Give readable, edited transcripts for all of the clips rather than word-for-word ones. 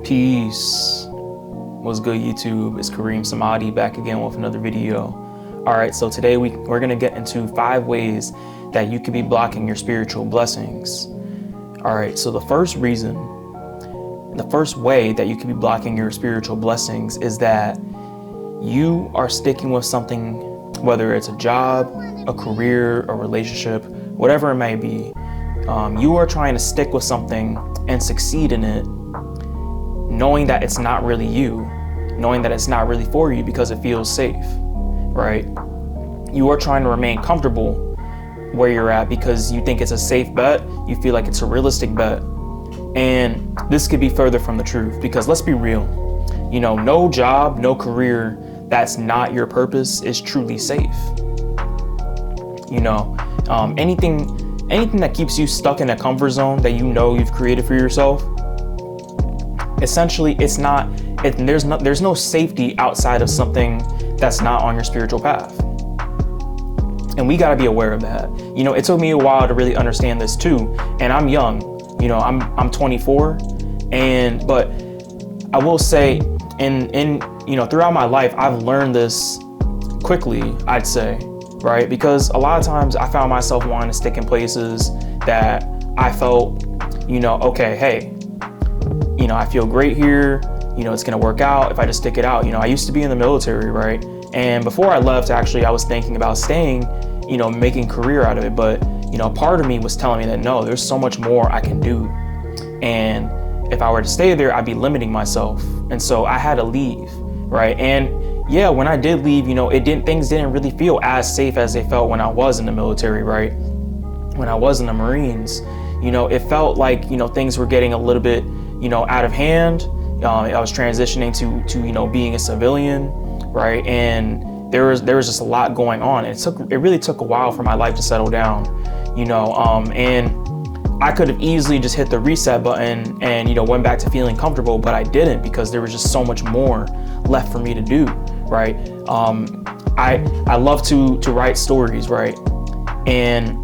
Peace. What's good, YouTube? It's Kareem Samadi back again with another video. All right, so today we're gonna get into 5 ways that you could be blocking your spiritual blessings. All right, so the first way that you could be blocking your spiritual blessings is that you are sticking with something, whether it's a job, a career, a relationship, whatever it may be. You are trying to stick with something and succeed in it, knowing that it's not really you, knowing that it's not really for you because it feels safe, right? You are trying to remain comfortable where you're at because you think it's a safe bet, you feel like it's a realistic bet. And this could be further from the truth because let's be real, no job, no career that's not your purpose is truly safe. Anything that keeps you stuck in a comfort zone that you've created for yourself, essentially there's no safety outside of something that's not on your spiritual path. And we got to be aware of that. It took me a while to really understand this too. And I'm young, I'm 24, but I will say throughout my life, I've learned this quickly, I'd say, right? Because a lot of times I found myself wanting to stick in places that I felt, okay, hey, I feel great here. It's going to work out if I just stick it out. I used to be in the military, right? And before I left, actually, I was thinking about staying, making a career out of it. But, part of me was telling me that, no, there's so much more I can do. And if I were to stay there, I'd be limiting myself. And so I had to leave, right? And yeah, when I did leave, things didn't really feel as safe as they felt when I was in the military, right? When I was in the Marines, it felt like, things were getting a little bit, out of hand. I was transitioning to being a civilian, right? And there was just a lot going on. It really took a while for my life to settle down, and I could have easily just hit the reset button and, went back to feeling comfortable, but I didn't because there was just so much more left for me to do, right? I love to write stories, right? And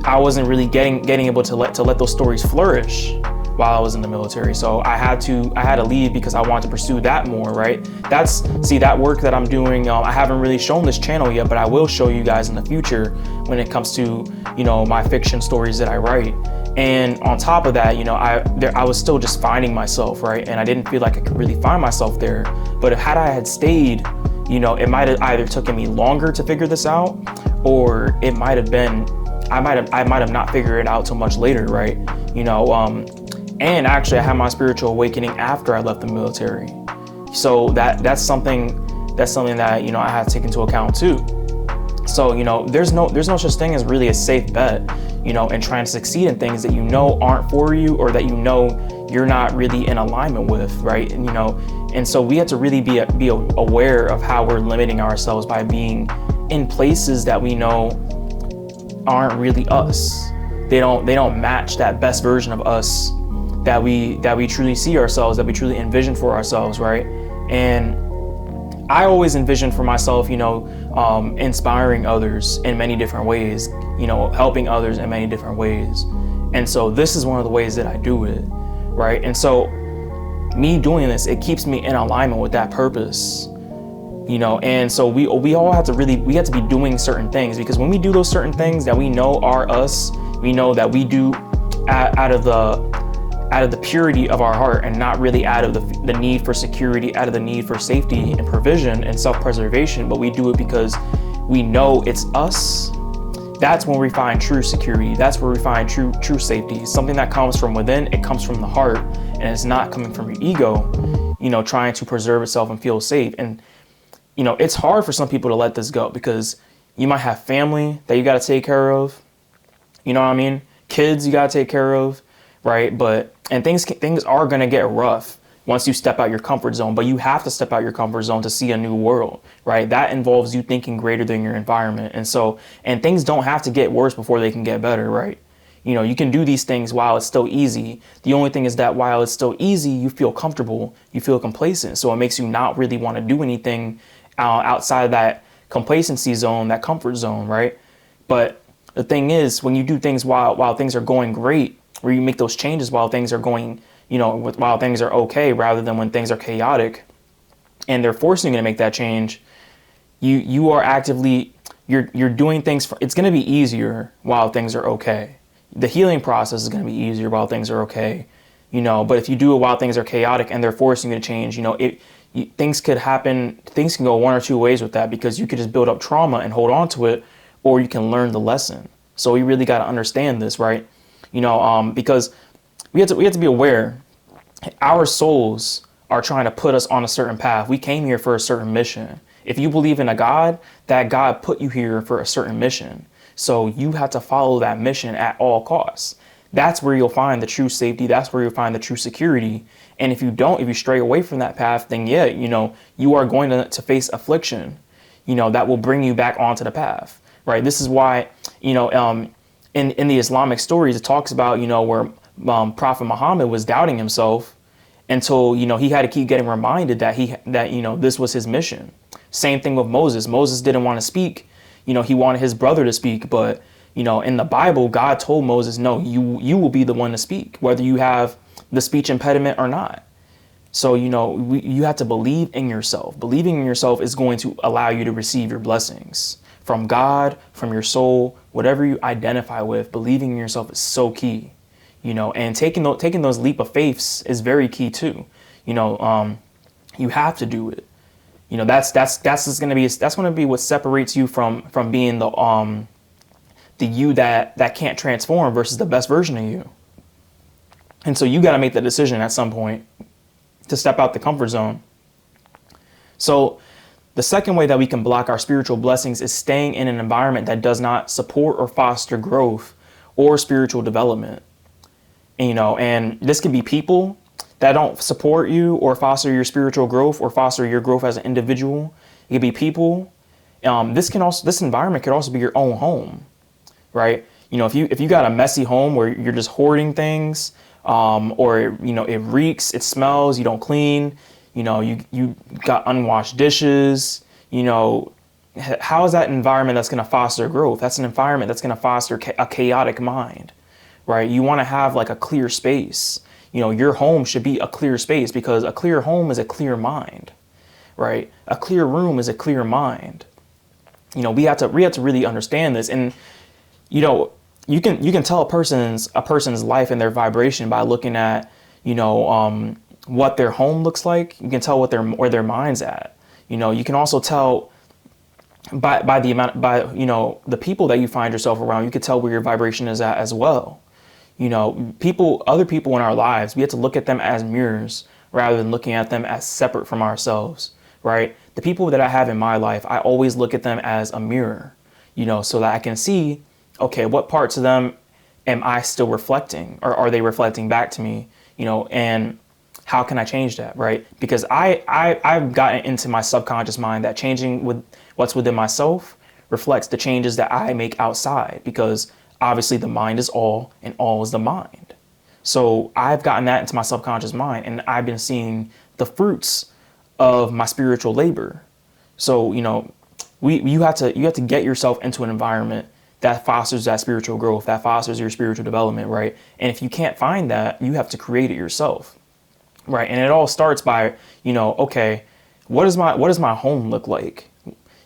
I wasn't really getting able to let those stories flourish while I was in the military. So I had to leave because I wanted to pursue that more, right? That work that I'm doing, I haven't really shown this channel yet, but I will show you guys in the future when it comes to, my fiction stories that I write. And on top of that, I was still just finding myself, right? And I didn't feel like I could really find myself there. But had I had stayed, it might have either taken me longer to figure this out, or it might have been, I might have not figured it out till much later, right? And actually I had my spiritual awakening after I left the military. So that's something that, I had to take into account too. So, there's no such thing as really a safe bet, and trying to succeed in things that aren't for you or that you're not really in alignment with, right? And so we have to really be aware of how we're limiting ourselves by being in places that we know aren't really us. They don't match that best version of us that we truly see ourselves, that we truly envision for ourselves, right? And I always envision for myself, inspiring others in many different ways, helping others in many different ways. And so this is one of the ways that I do it, right? And so me doing this, it keeps me in alignment with that purpose, and so we all have to be doing certain things, because when we do those certain things that we know are us, we know that we do out of the purity of our heart and not really out of the need for security, out of the need for safety and provision and self-preservation, but we do it because we know it's us. That's when we find true security. That's where we find true safety. Something that comes from within, it comes from the heart, and it's not coming from your ego, trying to preserve itself and feel safe. And, it's hard for some people to let this go because you might have family that you got to take care of. You know what I mean? Kids you got to take care of, right? And things are going to get rough once you step out your comfort zone, but you have to step out your comfort zone to see a new world, right? That involves you thinking greater than your environment. And things don't have to get worse before they can get better, right? You can do these things while it's still easy. The only thing is that while it's still easy, you feel comfortable, you feel complacent. So it makes you not really want to do anything outside of that complacency zone, that comfort zone, right? But the thing is, when you do things while things are going great, where you make those changes while things are going, while things are okay, rather than when things are chaotic and they're forcing you to make that change. You are actively, you're doing things it's going to be easier while things are okay. The healing process is going to be easier while things are okay, but if you do it while things are chaotic and they're forcing you to change, things could happen. Things can go one or two ways with that, because you could just build up trauma and hold on to it, or you can learn the lesson. So we really got to understand this, right? Because we have to be aware, our souls are trying to put us on a certain path. We came here for a certain mission. If you believe in a God, that God put you here for a certain mission. So you have to follow that mission at all costs. That's where you'll find the true safety. That's where you'll find the true security. And if you stray away from that path, then you are going to face affliction, that will bring you back onto the path, right? This is why, in the Islamic stories, it talks about, where Prophet Muhammad was doubting himself until, he had to keep getting reminded that this was his mission. Same thing with Moses. Moses didn't want to speak. He wanted his brother to speak, but in the Bible, God told Moses, no, you will be the one to speak, whether you have the speech impediment or not. So, you have to believe in yourself. Believing in yourself is going to allow you to receive your blessings from God, from your soul, whatever you identify with. Believing in yourself is so key, and taking those leap of faiths is very key too. You have to do it. That's going to be what separates you from being the you that can't transform versus the best version of you. And so you got to make the decision at some point to step out the comfort zone. So the second way that we can block our spiritual blessings is staying in an environment that does not support or foster growth or spiritual development. And this can be people that don't support you or foster your spiritual growth or foster your growth as an individual. It could be people. This environment could also be your own home, right? If you got a messy home where you're just hoarding things, or it reeks, it smells, you don't clean, you got unwashed dishes, how is that environment that's going to foster growth? That's an environment that's going to foster a chaotic mind, right? You want to have like a clear space. Your home should be a clear space, because a clear home is a clear mind, right? A clear room is a clear mind. We have to really understand this. And, you can tell a person's life and their vibration by looking at, what their home looks like. You can tell where their mind's at. You can also tell by the people that you find yourself around. You can tell where your vibration is at as well. Other people in our lives, we have to look at them as mirrors rather than looking at them as separate from ourselves, right? The people that I have in my life, I always look at them as a mirror, so that I can see, okay, what parts of them am I still reflecting, or are they reflecting back to me, and how can I change that, right? Because I've gotten into my subconscious mind that changing with what's within myself reflects the changes that I make outside, because obviously the mind is all and all is the mind. So I've gotten that into my subconscious mind, and I've been seeing the fruits of my spiritual labor. So, you have to get yourself into an environment that fosters that spiritual growth, that fosters your spiritual development, right? And if you can't find that, you have to create it yourself, right? And it all starts by, okay, what does my home look like?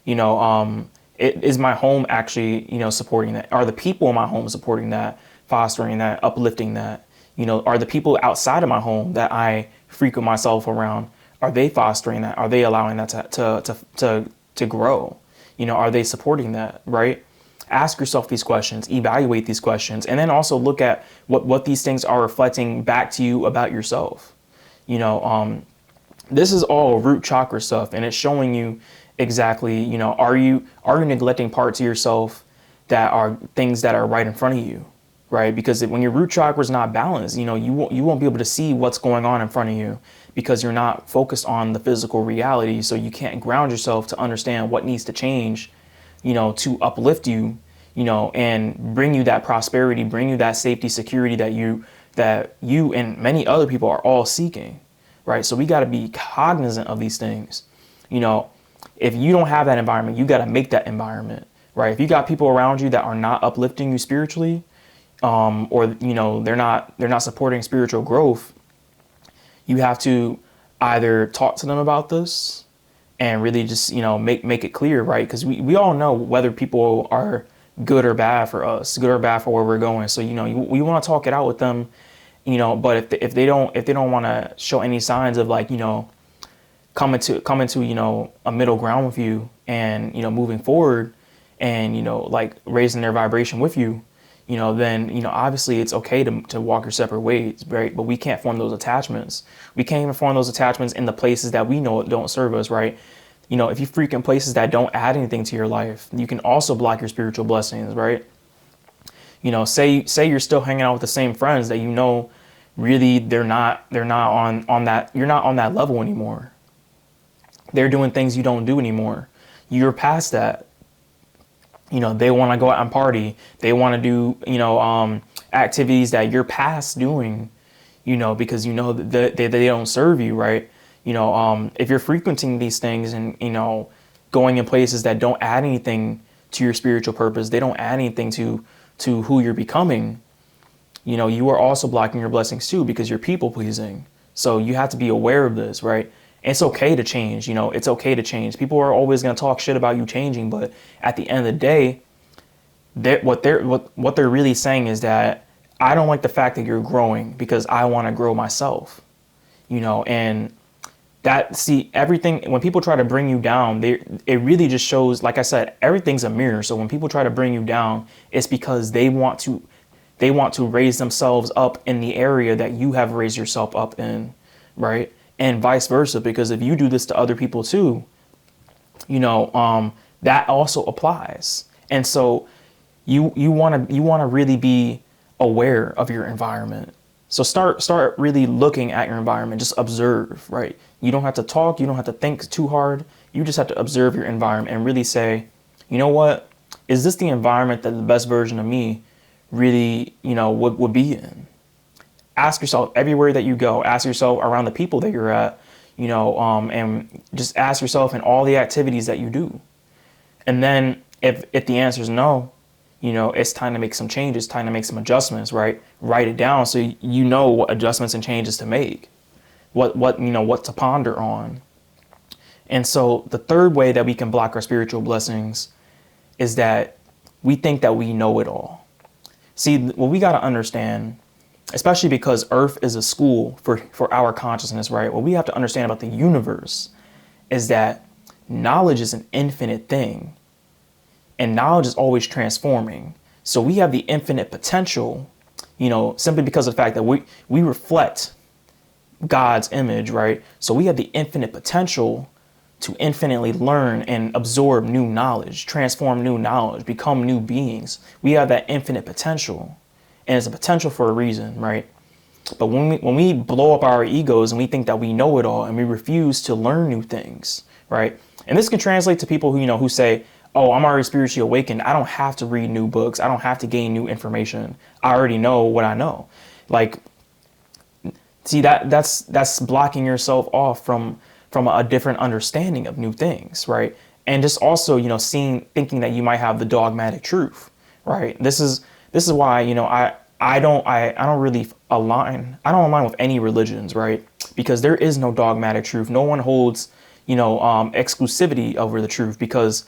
Is my home actually, supporting that? Are the people in my home supporting that, fostering that, uplifting that? Are the people outside of my home that I frequent myself around, are they fostering that? Are they allowing that to grow? Are they supporting that, right? Ask yourself these questions, evaluate these questions, and then also look at what these things are reflecting back to you about yourself. This is all root chakra stuff, and it's showing you exactly, are you neglecting parts of yourself that are things that are right in front of you, right? Because when your root chakra is not balanced, you won't be able to see what's going on in front of you, because you're not focused on the physical reality. So you can't ground yourself to understand what needs to change, to uplift you, and bring you that prosperity, bring you that safety, security that you and many other people are all seeking, right? So we got to be cognizant of these things. If you don't have that environment, you got to make that environment, right? If you got people around you that are not uplifting you spiritually, or they're not supporting spiritual growth, You have to either talk to them about this and really just, make it clear, right? Because we all know whether people are good or bad for us, good or bad for where we're going. So, we want to talk it out with them, but if they don't want to show any signs of, like, coming to a middle ground with you, and moving forward, and like raising their vibration with you, then obviously it's okay to walk your separate ways, right? But we can't form those attachments. We can't even form those attachments in the places that we know don't serve us, right? If you frequent places that don't add anything to your life, you can also block your spiritual blessings, right? Say you're still hanging out with the same friends that really they're not on that, you're not on that level anymore. They're doing things you don't do anymore. You're past that. They want to go out and party. They want to do, activities that you're past doing, because that they don't serve you, right? If you're frequenting these things and, going in places that don't add anything to your spiritual purpose, they don't add anything to who you're becoming, you are also blocking your blessings too, because you're people pleasing. So you have to be aware of this, right? It's okay to change, it's okay to change. People are always going to talk shit about you changing, but at the end of the day, what they're really saying is that I don't like the fact that you're growing because I want to grow myself, and everything, when people try to bring you down, it really just shows, like I said, everything's a mirror. So when people try to bring you down, it's because they want to raise themselves up in the area that you have raised yourself up in, right? And vice versa, because if you do this to other people too, that also applies. And so you want to really be aware of your environment. So start really looking at your environment. Just observe, right? You don't have to talk. You don't have to think too hard. You just have to observe your environment and really say, you know what? Is this the environment that the best version of me really, would be in? Ask yourself everywhere that you go. Ask yourself around the people that you're at, and just ask yourself in all the activities that you do. And then if the answer is no, it's time to make some changes, time to make some adjustments, right? Write it down so you know what adjustments and changes to make, what to ponder on. And so the third way that we can block our spiritual blessings is that we think that we know it all. See, what we got to understand, especially because Earth is a school for our consciousness, right? What we have to understand about the universe is that knowledge is an infinite thing, and knowledge is always transforming. So we have the infinite potential, simply because of the fact that we reflect God's image, right? So we have the infinite potential to infinitely learn and absorb new knowledge, transform new knowledge, become new beings. We have that infinite potential. And it's a potential for a reason, right? But when we blow up our egos and we think that we know it all and we refuse to learn new things, right? And this can translate to people who say, oh, I'm already spiritually awakened. I don't have to read new books. I don't have to gain new information. I already know what I know. Like, see, that's blocking yourself off from a different understanding of new things, right? And just also, thinking that you might have the dogmatic truth, right? This is why, I don't really align. I don't align with any religions, right? Because there is no dogmatic truth. No one holds, exclusivity over the truth, because,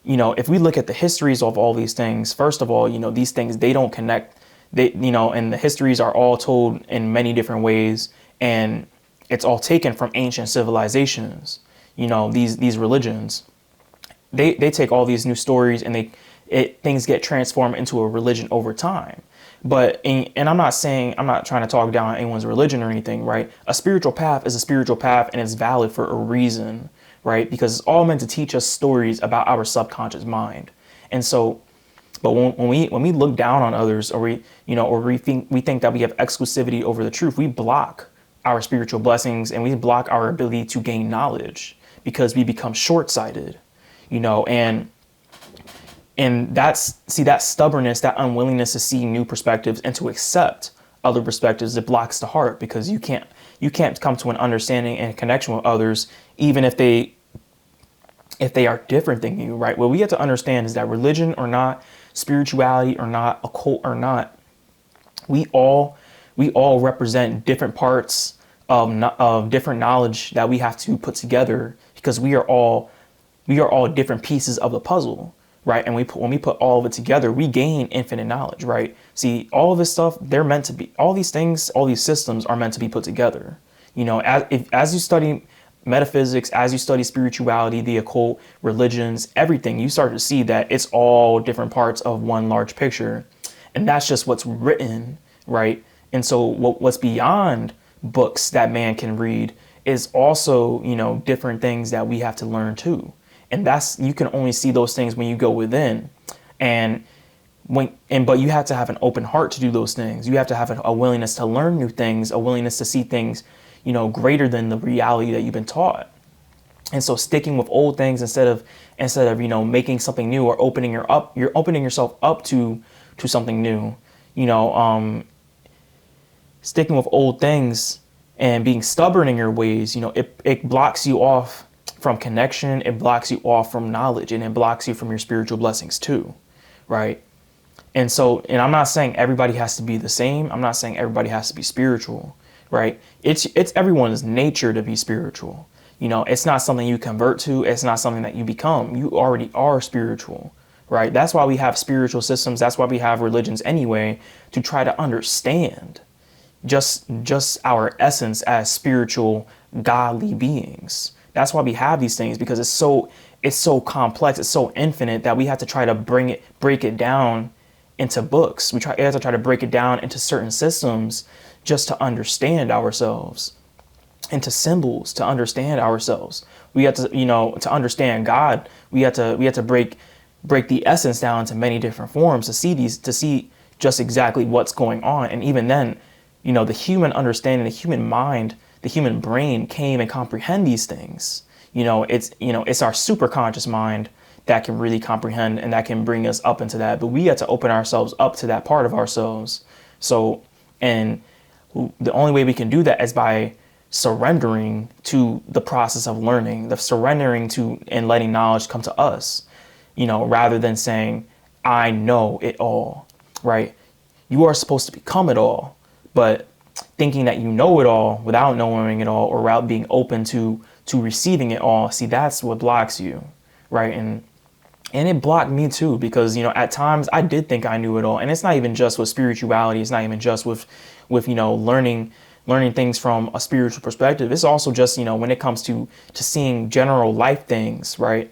if we look at the histories of all these things, first of all, these things, they don't connect. They, and the histories are all told in many different ways, and it's all taken from ancient civilizations. These religions, they take all these new stories and things get transformed into a religion over time. And I'm not trying to talk down anyone's religion or anything, right? A spiritual path is a spiritual path, and it's valid for a reason, right? Because it's all meant to teach us stories about our subconscious mind. And so, but when we look down on others, or we think that we have exclusivity over the truth, we block our spiritual blessings and we block our ability to gain knowledge, because we become short-sighted, and that stubbornness, that unwillingness to see new perspectives and to accept other perspectives, it blocks the heart, because you can't come to an understanding and connection with others, even if they are different than you, right? What we have to understand is that religion or not, spirituality or not, occult or not, we all represent different parts of different knowledge that we have to put together, because we are all different pieces of the puzzle, right? And when we put all of it together, we gain infinite knowledge, right? See, all of this stuff, they're meant to be, all these things, all these systems are meant to be put together. As you study metaphysics, as you study spirituality, the occult, religions, everything, you start to see that it's all different parts of one large picture. And that's just what's written, right? And so what's beyond books that man can read is also, different things that we have to learn too. And you can only see those things when you go within. And but you have to have an open heart to do those things. You have to have a willingness to learn new things, a willingness to see things, greater than the reality that you've been taught. And so sticking with old things instead of making something new, or you're opening yourself up to something new. Sticking with old things and being stubborn in your ways, it blocks you off from connection, it blocks you off from knowledge, and it blocks you from your spiritual blessings too, right? And I'm not saying everybody has to be the same. I'm not saying everybody has to be spiritual, right? It's everyone's nature to be spiritual. It's not something you convert to. It's not something that you become. You already are spiritual, right? That's why we have spiritual systems. That's why we have religions anyway, to try to understand just our essence as spiritual, godly beings. That's why we have these things, because it's so complex, it's so infinite, that we have to try to break it down into books. We have to try to break it down into certain systems just to understand ourselves, into symbols to understand ourselves. We have to, to understand God, we have to break the essence down into many different forms to see just exactly what's going on. And even then, the human understanding, the human mind, the human brain can't even comprehend these things. It's our superconscious mind that can really comprehend and that can bring us up into that. But we have to open ourselves up to that part of ourselves. So, and the only way we can do that is by surrendering to the process of learning, the surrendering to and letting knowledge come to us, rather than saying, I know it all, right? You are supposed to become it all, but thinking that you know it all without knowing it all, or without being open to receiving it all, see, that's what blocks you, right? And it blocked me too, because, at times I did think I knew it all. And it's not even just with spirituality. It's not even just with learning things from a spiritual perspective. It's also just, when it comes to seeing general life things, right?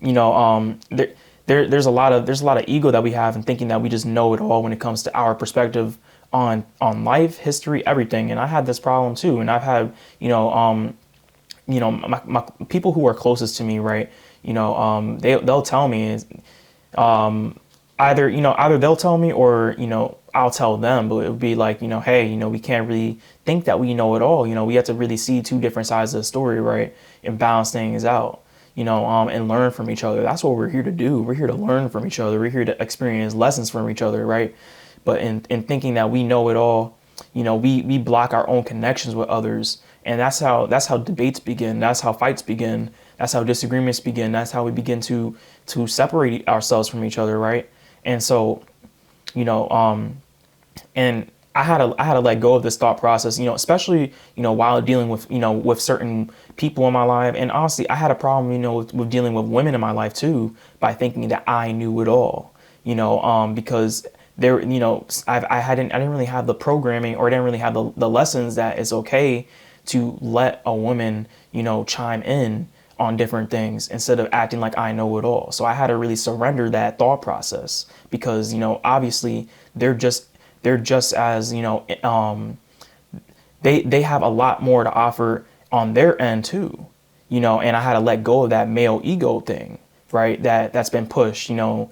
There's a lot of ego that we have in thinking that we just know it all when it comes to our perspective on life, history, everything. And I had this problem too. And I've had, my people who are closest to me, right? They'll tell me, either they'll tell me, or, I'll tell them, but it would be like, hey, we can't really think that we know it all. We have to really see two different sides of the story, right? And balance things out, and learn from each other. That's what we're here to do. We're here to learn from each other. We're here to experience lessons from each other, right? But in thinking that we know it all, we block our own connections with others. And that's how debates begin. That's how fights begin. That's how disagreements begin. That's how we begin to separate ourselves from each other, right? And so, and I had to let go of this thought process, especially, while dealing with, with certain people in my life. And honestly, I had a problem, with dealing with women in my life too, by thinking that I knew it all, because there, I didn't really have the programming, or I didn't really have the lessons that it's okay to let a woman, chime in on different things instead of acting like I know it all. So I had to really surrender that thought process, because, obviously they're just as, they have a lot more to offer on their end too, and I had to let go of that male ego thing, right? That's been pushed, to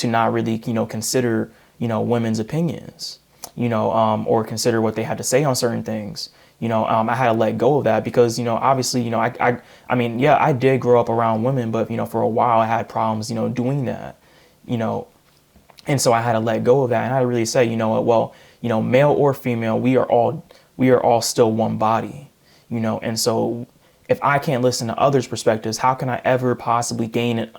not really, consider, women's opinions, or consider what they had to say on certain things. I had to let go of that because, obviously, I mean, yeah, I did grow up around women, but, for a while I had problems, doing that, and so I had to let go of that. And I had to really say, well, male or female, we are all still one body, and so if I can't listen to others' perspectives, how can I ever possibly gain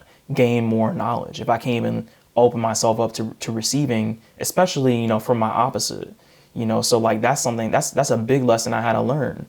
more knowledge if I can't even open myself up to receiving, especially, from my opposite, So like that's something that's a big lesson I had to learn.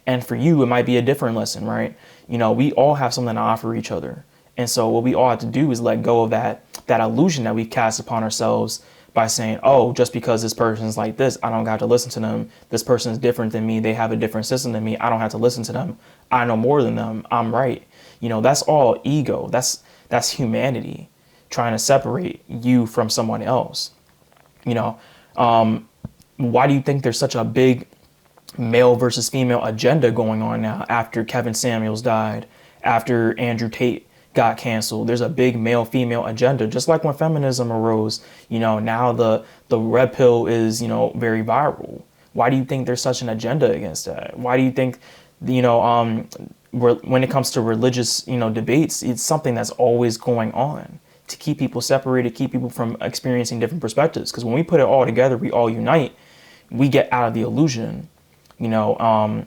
And for you, it might be a different lesson, right? We all have something to offer each other. And so what we all have to do is let go of that illusion that we cast upon ourselves by saying, oh, just because this person's like this, I don't got to listen to them. This person is different than me. They have a different system than me. I don't have to listen to them. I know more than them. I'm right. That's all ego. That's humanity trying to separate you from someone else. Why do you think there's such a big male versus female agenda going on now after Kevin Samuels died, after Andrew Tate got canceled? There's a big male female agenda, just like when feminism arose. Now the red pill is very viral. Why do you think there's such an agenda against that? Why do you think when it comes to religious debates, it's something that's always going on to keep people separated, keep people from experiencing different perspectives? Because when we put it all together, we all unite, we get out of the illusion. And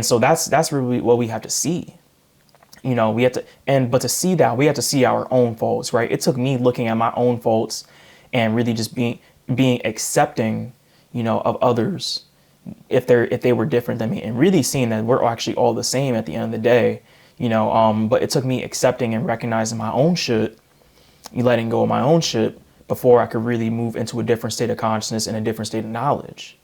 so that's really what we have to see. We have to, but to see that, we have to see our own faults, right? It took me looking at my own faults and really just being accepting, of others if they were different than me, and really seeing that we're actually all the same at the end of the day. But it took me accepting and recognizing my own shit, letting go of my own shit before I could really move into a different state of consciousness and a different state of knowledge.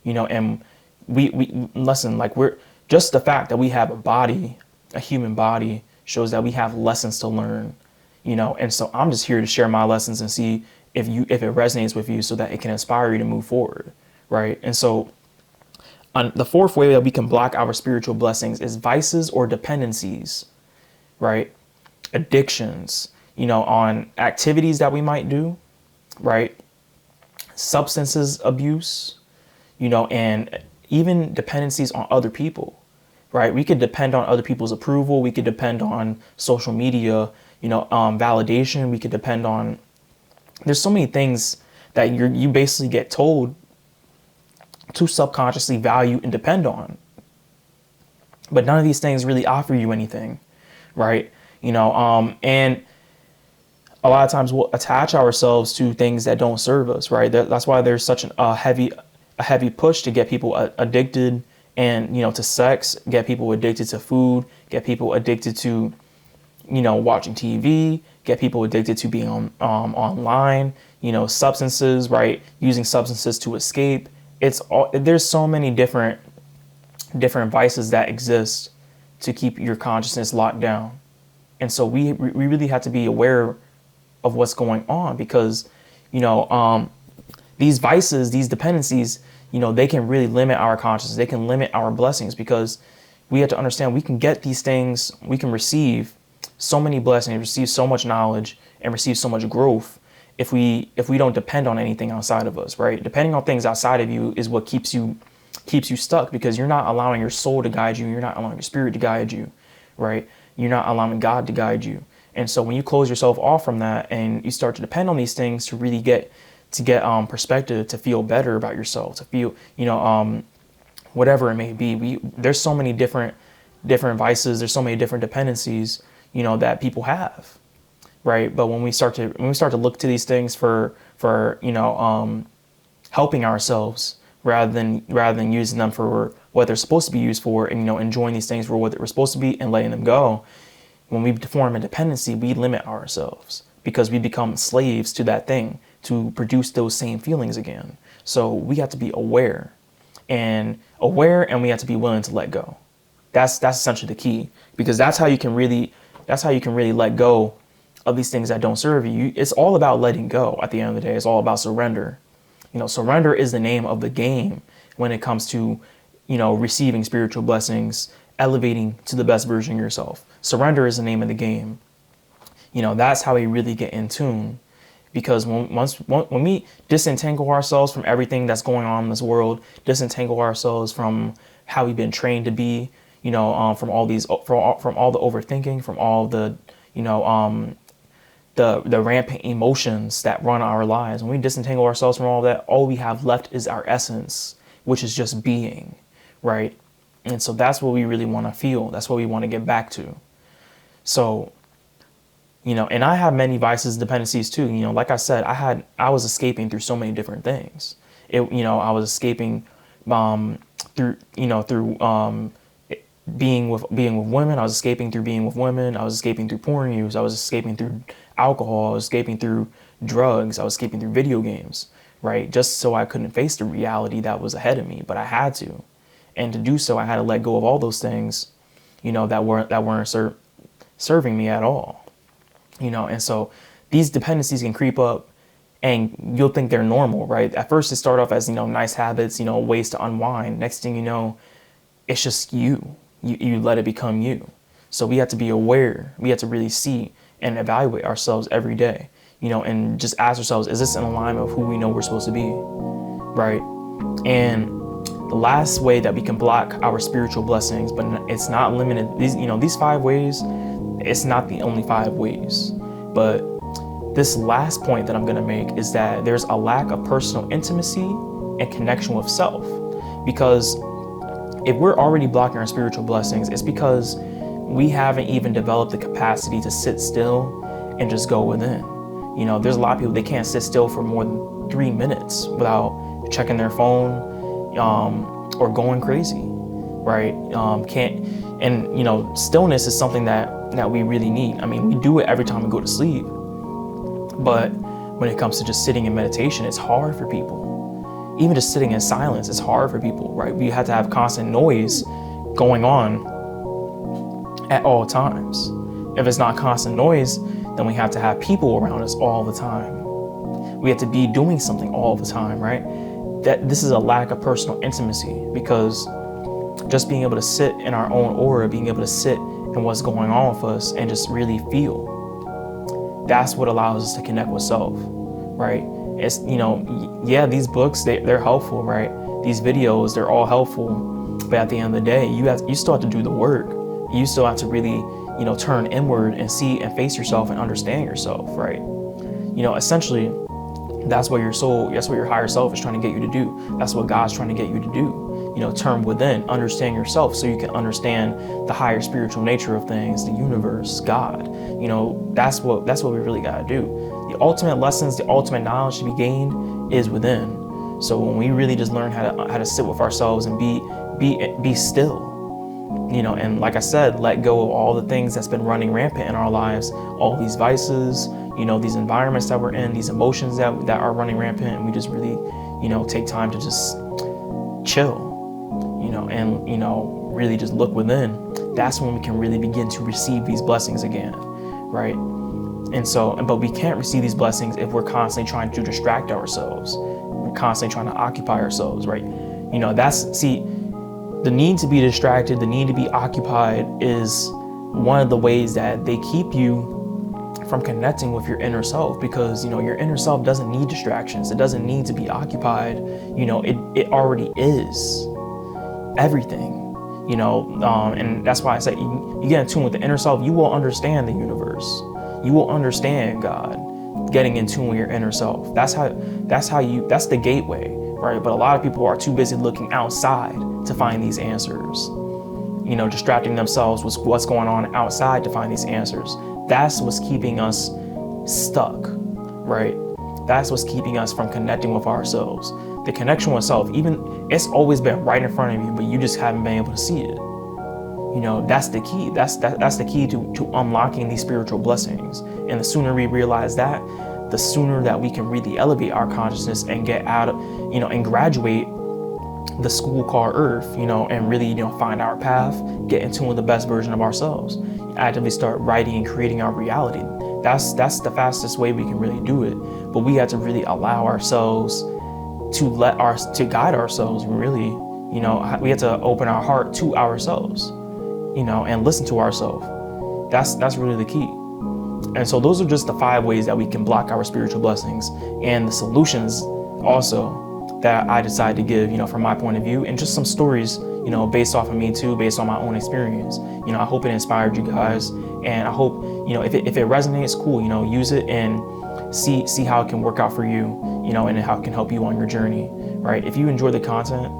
And we listen, like, we're just the fact that we have a human body shows that we have lessons to learn, and so I'm just here to share my lessons and see if it resonates with you so that it can inspire you to move forward, right? And so the fourth way that we can block our spiritual blessings is vices or dependencies, right? Addictions, on activities that we might do, right? Substances abuse, and even dependencies on other people, right? We could depend on other people's approval. We could depend on social media, validation. We could depend on, there's so many things that you basically get told to subconsciously value and depend on. But none of these things really offer you anything, right? And a lot of times we'll attach ourselves to things that don't serve us, right? That's why there's such a heavy push to get people addicted and, to sex, get people addicted to food, get people addicted to, watching TV, get people addicted to being online, substances, right? Using substances to escape. There's so many different vices that exist to keep your consciousness locked down. And so we really have to be aware of what's going on, because, these vices, these dependencies, they can really limit our consciousness. They can limit our blessings, because we have to understand we can get these things, we can receive so many blessings, receive so much knowledge, and receive so much growth if we don't depend on anything outside of us, right? Depending on things outside of you is what keeps you stuck, because you're not allowing your soul to guide you. You're not allowing your spirit to guide you, right? You're not allowing God to guide you. And so when you close yourself off from that and you start to depend on these things to really get perspective, to feel better about yourself, to feel, whatever it may be, there's so many different vices, there's so many different dependencies, that people have, right? But when we start to look to these things for helping ourselves, rather than using them for what they're supposed to be used for, and enjoying these things for what they were supposed to be and letting them go, when we form a dependency, we limit ourselves, because we become slaves to that thing to produce those same feelings again. So we have to be aware, and we have to be willing to let go. That's essentially the key, because that's how you can really let go of these things that don't serve you. It's all about letting go. At the end of the day, it's all about surrender. Surrender is the name of the game when it comes to, receiving spiritual blessings, elevating to the best version of yourself. Surrender is the name of the game. That's how we really get in tune. Because when we disentangle ourselves from everything that's going on in this world, disentangle ourselves from how we've been trained to be, from all the overthinking, from all the rampant emotions that run our lives. When we disentangle ourselves from all that, all we have left is our essence, which is just being, right? And so that's what we really want to feel. That's what we want to get back to. So, and I have many vices, dependencies too. Like I said, I was escaping through so many different things. I was escaping through being with women. I was escaping through being with women. I was escaping through porn use. I was escaping through alcohol. I was escaping through drugs. I was escaping through video games, right? Just so I couldn't face the reality that was ahead of me, but I had to. And to do so, I had to let go of all those things, that weren't serving me at all. And so these dependencies can creep up, and you'll think they're normal, right? At first they start off as, nice habits, ways to unwind. Next thing you know, it's just you let it become you. So we have to be aware. We have to really see and evaluate ourselves every day, and just ask ourselves, is this in alignment with who we know we're supposed to be, right? And the last way that we can block our spiritual blessings, but it's not limited. These 5 ways, it's not the only 5 ways. But this last point that I'm going to make is that there's a lack of personal intimacy and connection with self. Because if we're already blocking our spiritual blessings, it's because we haven't even developed the capacity to sit still and just go within. There's a lot of people, they can't sit still for more than 3 minutes without checking their phone, or going crazy, right? Stillness is something that we really need. I mean, we do it every time we go to sleep, but when it comes to just sitting in meditation, it's hard for people. Even just sitting in silence, it's hard for people, right? We have to have constant noise going on at all times. If it's not constant noise, then we have to have people around us all the time. We have to be doing something all the time, right? That this is a lack of personal intimacy, because just being able to sit in our own aura, being able to sit in what's going on with us and just really feel, that's what allows us to connect with self, right? It's, these books, they're helpful, right? These videos, they're all helpful, but at the end of the day, you still have to do the work. You still have to really, turn inward and see and face yourself and understand yourself, right? Essentially, that's what your higher self is trying to get you to do. That's what God's trying to get you to do. Turn within, understand yourself so you can understand the higher spiritual nature of things, the universe, God. That's what we really got to do. The ultimate lessons, the ultimate knowledge to be gained is within. So when we really just learn how to sit with ourselves and be still, and like I said, let go of all the things that's been running rampant in our lives, all these vices, these environments that we're in, these emotions that are running rampant, and we just really, take time to just chill, and, really just look within. That's when we can really begin to receive these blessings again, right? And so, but we can't receive these blessings if we're constantly trying to distract ourselves. We're constantly trying to occupy ourselves, right? The need to be distracted, the need to be occupied is one of the ways that they keep you from connecting with your inner self, because your inner self doesn't need distractions. It doesn't need to be occupied. It already is everything. And that's why I say you get in tune with the inner self, you will understand the universe. You will understand God. Getting in tune with your inner self. That's the gateway, right? But a lot of people are too busy looking outside to find these answers. Distracting themselves with what's going on outside to find these answers. That's what's keeping us stuck, right? That's what's keeping us from connecting with ourselves. The connection with self, even it's always been right in front of you, but you just haven't been able to see it. That's the key. That's the key to unlocking these spiritual blessings. And the sooner we realize that, the sooner that we can really elevate our consciousness and get out of, and graduate the school called Earth, and really, find our path, get in tune with the best version of ourselves, actively start writing and creating our reality. That's the fastest way we can really do it. But we have to really allow ourselves to guide ourselves. Really, we have to open our heart to ourselves, and listen to ourselves. That's really the key. And so those are just the 5 ways that we can block our spiritual blessings, and the solutions also that I decided to give, from my point of view, and just some stories, based off of me too, based on my own experience. I hope it inspired you guys, and I hope, if it resonates, cool, use it and see how it can work out for you, and how it can help you on your journey, right? If you enjoy the content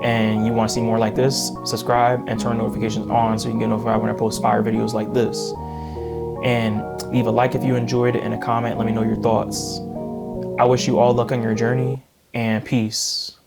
and you want to see more like this, subscribe and turn notifications on so you can get notified when I post fire videos like this. And leave a like if you enjoyed it, and a comment, let me know your thoughts. I wish you all luck on your journey, and peace.